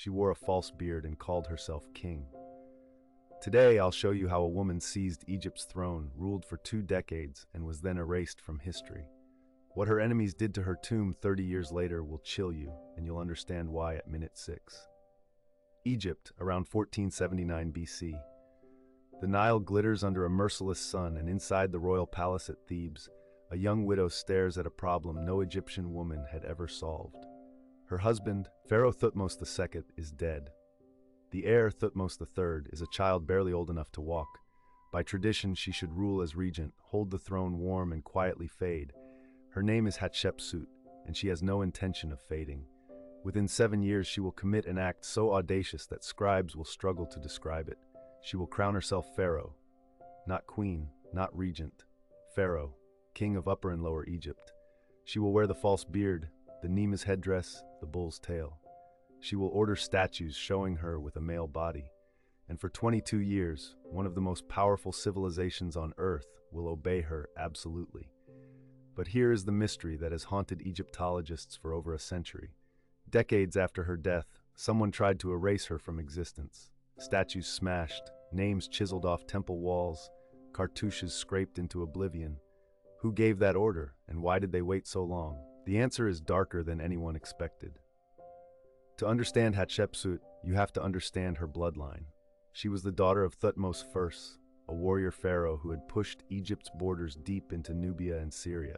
She wore a false beard and called herself king. Today, I'll show you how a woman seized Egypt's throne, ruled for 2 decades, and was then erased from history. What her enemies did to her tomb 30 years later will chill you, and you'll understand why at minute 6. Egypt, around 1479 BC. The Nile glitters under a merciless sun, and inside the royal palace at Thebes, a young widow stares at a problem no Egyptian woman had ever solved. Her husband, Pharaoh Thutmose II, is dead. The heir, Thutmose III, is a child barely old enough to walk. By tradition, she should rule as regent, hold the throne warm, and quietly fade. Her name is Hatshepsut, and she has no intention of fading. Within 7 years, she will commit an act so audacious that scribes will struggle to describe it. She will crown herself Pharaoh. Not queen, not regent. Pharaoh, king of Upper and Lower Egypt. She will wear the false beard, the Nemes headdress, the bull's tail. She will order statues showing her with a male body. And for 22 years, one of the most powerful civilizations on earth will obey her absolutely. But here is the mystery that has haunted Egyptologists for over a century. Decades after her death, someone tried to erase her from existence. Statues smashed, names chiseled off temple walls, cartouches scraped into oblivion. Who gave that order, and why did they wait so long? The answer is darker than anyone expected. To understand Hatshepsut, you have to understand her bloodline. She was the daughter of Thutmose I, a warrior pharaoh who had pushed Egypt's borders deep into Nubia and Syria.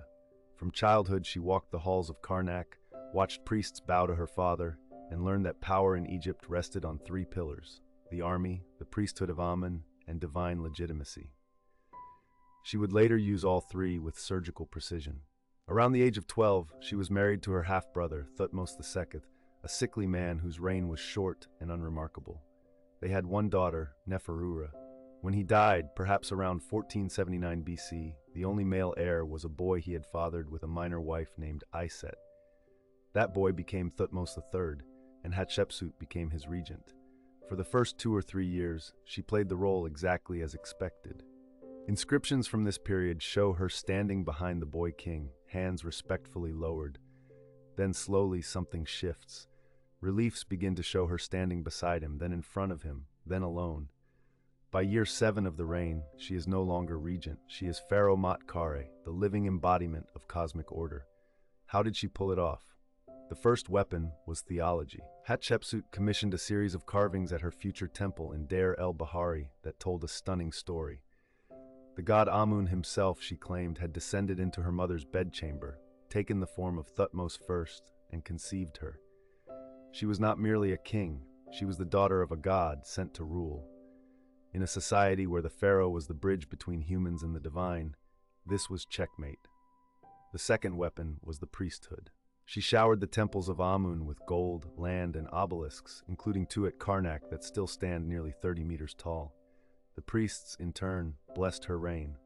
From childhood, she walked the halls of Karnak, watched priests bow to her father, and learned that power in Egypt rested on 3 pillars: the army, the priesthood of Amun, and divine legitimacy. She would later use all 3 with surgical precision. Around the age of 12, she was married to her half-brother, Thutmose II, a sickly man whose reign was short and unremarkable. They had 1 daughter, Neferura. When he died, perhaps around 1479 BC, the only male heir was a boy he had fathered with a minor wife named Iset. That boy became Thutmose III, and Hatshepsut became his regent. For the first 2 or 3 years, she played the role exactly as expected. Inscriptions from this period show her standing behind the boy king, hands respectfully lowered. Then slowly something shifts. Reliefs begin to show her standing beside him, then in front of him, then alone. By year 7 of the reign, she is no longer regent. She is Pharaoh Mot Kare, the living embodiment of cosmic order. How did she pull it off? The first weapon was theology. Hatshepsut commissioned a series of carvings at her future temple in Deir el-Bahari that told a stunning story. The god Amun himself, she claimed, had descended into her mother's bedchamber, taken the form of Thutmose I, and conceived her. She was not merely a king, she was the daughter of a god sent to rule. In a society where the pharaoh was the bridge between humans and the divine, this was checkmate. The second weapon was the priesthood. She showered the temples of Amun with gold, land, and obelisks, including 2 at Karnak that still stand nearly 30 meters tall. The priests, in turn, blessed her reign.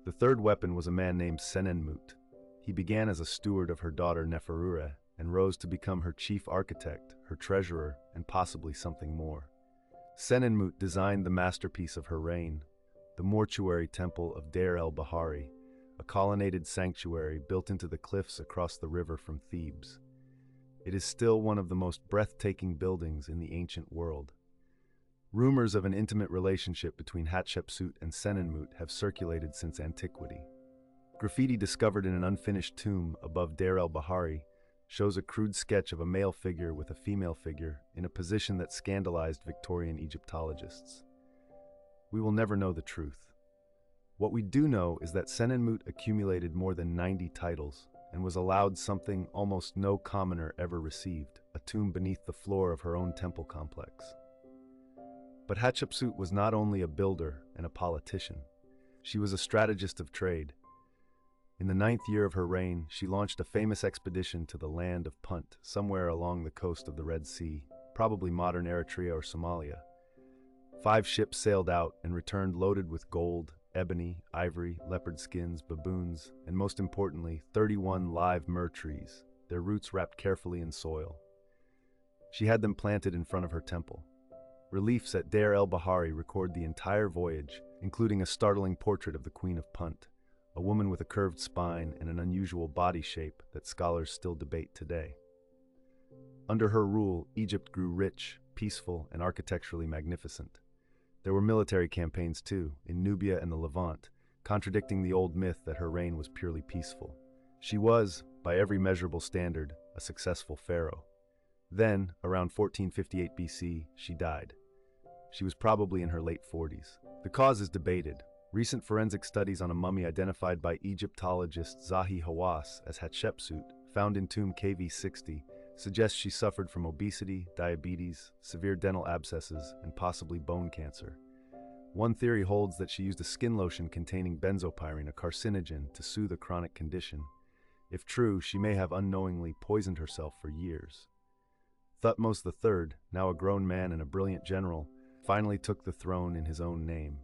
The third weapon was a man named Senenmut. He began as a steward of her daughter Neferura and rose to become her chief architect, her treasurer, and possibly something more. Senenmut designed the masterpiece of her reign, the mortuary temple of Deir el-Bahari, a colonnaded sanctuary built into the cliffs across the river from Thebes. It is still one of the most breathtaking buildings in the ancient world. Rumors of an intimate relationship between Hatshepsut and Senenmut have circulated since antiquity. Graffiti discovered in an unfinished tomb above Deir el-Bahari shows a crude sketch of a male figure with a female figure in a position that scandalized Victorian Egyptologists. We will never know the truth. What we do know is that Senenmut accumulated more than 90 titles and was allowed something almost no commoner ever received, a tomb beneath the floor of her own temple complex. But Hatshepsut was not only a builder and a politician. She was a strategist of trade. In the 9th year of her reign, she launched a famous expedition to the land of Punt, somewhere along the coast of the Red Sea, probably modern Eritrea or Somalia. 5 ships sailed out and returned loaded with gold, ebony, ivory, leopard skins, baboons, and most importantly, 31 live myrrh trees, their roots wrapped carefully in soil. She had them planted in front of her temple. Reliefs at Deir el-Bahari record the entire voyage, including a startling portrait of the Queen of Punt, a woman with a curved spine and an unusual body shape that scholars still debate today. Under her rule, Egypt grew rich, peaceful, and architecturally magnificent. There were military campaigns too, in Nubia and the Levant, contradicting the old myth that her reign was purely peaceful. She was, by every measurable standard, a successful pharaoh. Then, around 1458 BC, she died. She was probably in her late 40s. The cause is debated. Recent forensic studies on a mummy identified by Egyptologist Zahi Hawass as Hatshepsut, found in tomb KV60, suggests she suffered from obesity, diabetes, severe dental abscesses, and possibly bone cancer. One theory holds that she used a skin lotion containing benzopyrene, a carcinogen, to soothe a chronic condition. If true, she may have unknowingly poisoned herself for years. Thutmose III, now a grown man and a brilliant general, finally took the throne in his own name.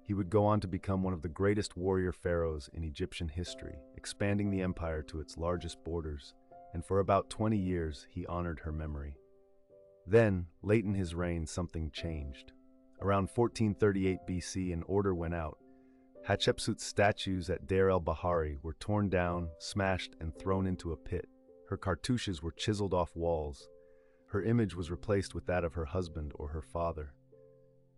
He would go on to become one of the greatest warrior pharaohs in Egyptian history, expanding the empire to its largest borders, and for about 20 years he honored her memory. Then, late in his reign, something changed. Around 1438 BC, an order went out. Hatshepsut's statues at Deir el-Bahari were torn down, smashed, and thrown into a pit. Her cartouches were chiseled off walls. Her image was replaced with that of her husband or her father.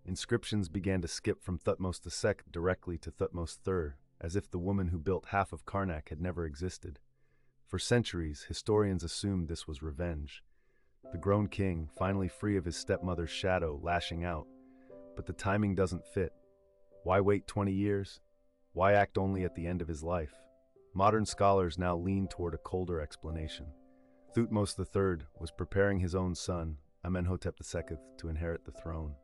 Inscriptions began to skip from Thutmose II directly to Thutmose III, as if the woman who built half of Karnak had never existed. For centuries, historians assumed this was revenge. The grown king, finally free of his stepmother's shadow, lashing out. But the timing doesn't fit. Why wait 20 years? Why act only at the end of his life? Modern scholars now lean toward a colder explanation. Thutmose III was preparing his own son, Amenhotep II, to inherit the throne.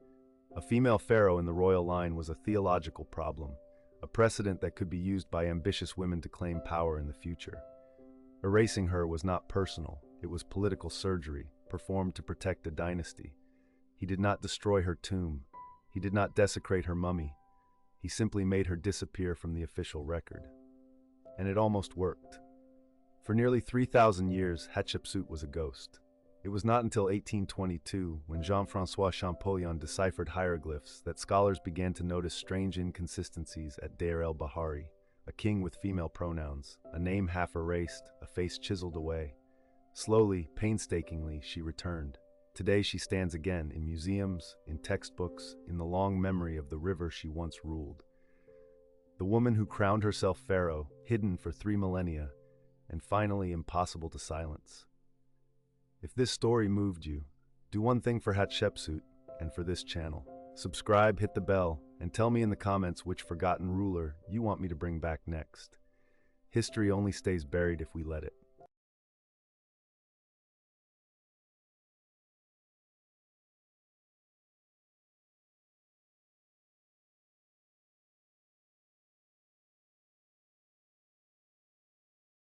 A female pharaoh in the royal line was a theological problem, a precedent that could be used by ambitious women to claim power in the future. Erasing her was not personal, it was political surgery, performed to protect a dynasty. He did not destroy her tomb. He did not desecrate her mummy. He simply made her disappear from the official record. And it almost worked. For nearly 3,000 years, Hatshepsut was a ghost. It was not until 1822, when Jean-François Champollion deciphered hieroglyphs, that scholars began to notice strange inconsistencies at Deir el-Bahari, a king with female pronouns, a name half erased, a face chiseled away. Slowly, painstakingly, she returned. Today she stands again in museums, in textbooks, in the long memory of the river she once ruled. The woman who crowned herself pharaoh, hidden for 3 millennia, and finally impossible to silence. If this story moved you, do one thing for Hatshepsut and for this channel. Subscribe, hit the bell, and tell me in the comments which forgotten ruler you want me to bring back next. History only stays buried if we let it.